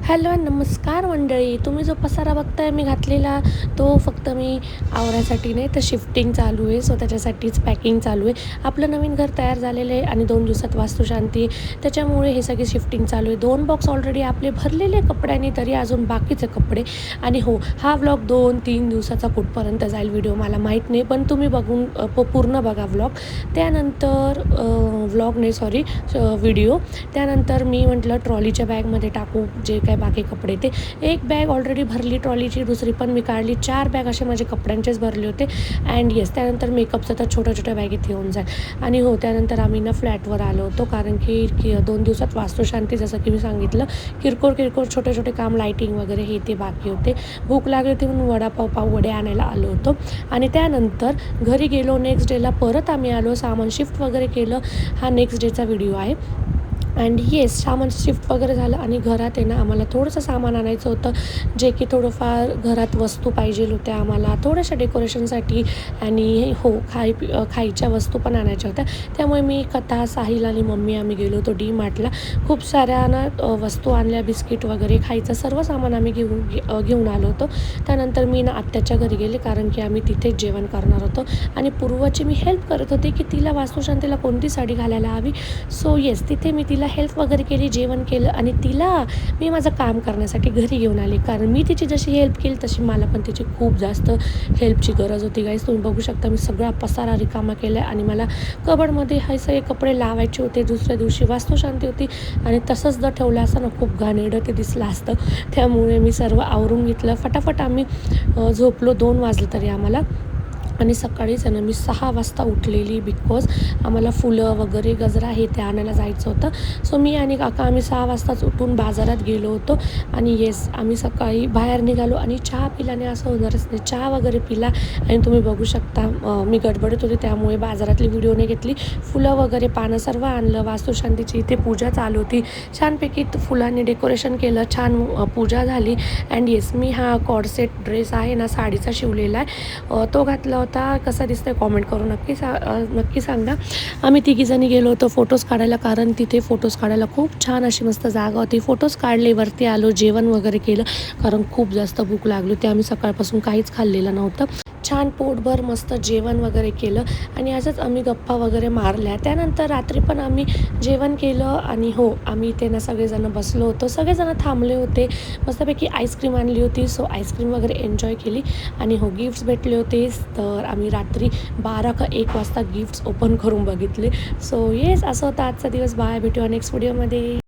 Hello नमस्कार मंडळी. तुम्ही जो पसारा बघताय मी घातलेला, तो फक्त मी आवरायसाठी नाही तर शिफ्टिंग चालू आहे. सो त्याच्यासाठीच पॅकिंग चालू आहे. आपलं नवीन घर तयार झालेलं आहे आणि 2 दिवसात वास्तुशांती, त्याच्यामुळे हे सगळे शिफ्टिंग चालू आहे. 2 बॉक्स ऑलरेडी आपले भरलेले कपड्यांनी, तरी अजून बाकीचे कपडे. आणि हो, हा व्लॉग 2-3 दिवसाचा कुठपर्यंत जाईल व्हिडिओ मला माहीत नाही, पण तुम्ही बघून पूर्ण बघा व्लॉग. त्यानंतर व्हिडिओ. त्यानंतर मी म्हटलं ट्रॉलीच्या बॅगमध्ये टाकू जे काय बाकी कपडे. ते एक बॅग ऑलरेडी भरली ट्रॉलीची, दुसरी पण मी काढली. 4 बॅग असे माझे कपड्यांचेच भरले होते. अँड येस, त्यानंतर मेकअपचं तर छोट्या बॅगेत येऊन जाईल. आणि हो, त्यानंतर आम्ही ना फ्लॅटवर आलो होतो, कारण की 2 दिवसात वास्तुशांती, जसं की मी सांगितलं. किरकोळ छोटे काम, लाईटिंग वगैरे हे ते बाकी होते. भूक लागली होती म्हणून पाववडे आणायला आलो होतो. आणि त्यानंतर घरी गेलो. नेक्स्ट डेला परत आम्ही आलो, सामान शिफ्ट वगैरे केलं. हा नेक्स्ट डेचा व्हिडिओ आहे. अँड येस, सामान शिफ्ट वगैरे झालं आणि घरात आहे ना आम्हाला थोडंसं सामान आणायचं होतं, जे की थोडंफार घरात वस्तू पाहिजे होत्या आम्हाला थोड्याशा डेकोरेशनसाठी. आणि हो, खायच्या वस्तू पण आणायच्या होत्या. त्यामुळे मी, कथा, साहिल आणि मम्मी आम्ही गेलो होतो डी-मार्टला. खूप साऱ्या ना वस्तू आणल्या, बिस्किट वगैरे, खायचं सर्व सामान आम्ही घेऊन आलो होतो. त्यानंतर मी ना आत्याच्या घरी गेले, कारण की आम्ही तिथेच जेवण करणार होतो. आणि पूर्वाची मी हेल्प करत होते की तिला वास्तुशांतीला कोणती साडी घालायला हवी. सो येस, तिथे मी तिला हेल्प वगैरे केली, जेवण केलं आणि तिला मी माझं काम करण्यासाठी घरी घेऊन आले, कारण मी तिची जशी हेल्प केली तशी मला पण तिची खूप जास्त हेल्पची गरज होती. गाईस, तुम्ही बघू शकता मी सगळा पसारा रिकामा केला आहे आणि मला कबडमध्ये हे सगळे कपडे लावायचे होते. दुसऱ्या दिवशी वास्तुशांती होती आणि तसंच जर ठेवलं असतं ना, खूप घाणेरडं ते दिसलं असतं. त्यामुळे मी सर्व आवरून घेतलं. फटाफट आम्ही झोपलो. 2 वाजले तरी आम्हाला. आणि सकाळीच आहे ना मी 6 वाजता उठलेली, बिकॉज आम्हाला फुलं वगैरे, गजरा हे ते आणायला जायचं होतं. सो मी आणि काका आम्ही 6 वाजताच उठून बाजारात गेलो होतो. आणि येस, आम्ही सकाळी बाहेर निघालो आणि चहा पिल्याने असं होणारच नाही. चहा वगैरे पिला आणि तुम्ही बघू शकता मी गडबडत होते, त्यामुळे बाजारातली व्हिडिओ नाही घेतली. फुलं वगैरे, पानं सर्व आणलं. वास्तुशांतीची इथे पूजा चालू होती. छानपैकी फुलांनी डेकोरेशन केलं, छान पूजा झाली. अँड येस, मी हा कॉर्डसेट ड्रेस आहे ना साडीचा शिवलेला आहे, तो घातला होता. कसा दिसतोय कॉमेंट करून नक्की सांगा. आम्ही तिघीजणी गेलो होतो फोटोज काढायला, कारण तिथे फोटोज काढायला खूप छान अशी मस्त जागा होती. फोटोज काढले, वरती आलो, जेवण वगैरे केलं, कारण खूप जास्त भूक लागली होती. आम्ही सकाळपासून काहीच खाल्लेलं नव्हतं. छान पोटभर मस्त जेवण वगैरे केलं आणि असंच आम्ही गप्पा वगैरे मारल्या. त्यानंतर रात्री पण आम्ही जेवण केलं. आणि हो, आम्ही इथे ना सगळेजण बसलो होतो, सगळेजण थांबले होते. मस्तपैकी आईस्क्रीम आणली होती, सो आईस्क्रीम वगैरे एन्जॉय केली. आणि हो, गिफ्ट्स भेटले होते, तर आम्ही रात्री 12 का 1 वाजता गिफ्ट्स ओपन करून बघितले. सो येस, असं होतं आजचा दिवस. बाय, भेटूया नेक्स्ट व्हिडिओमध्ये.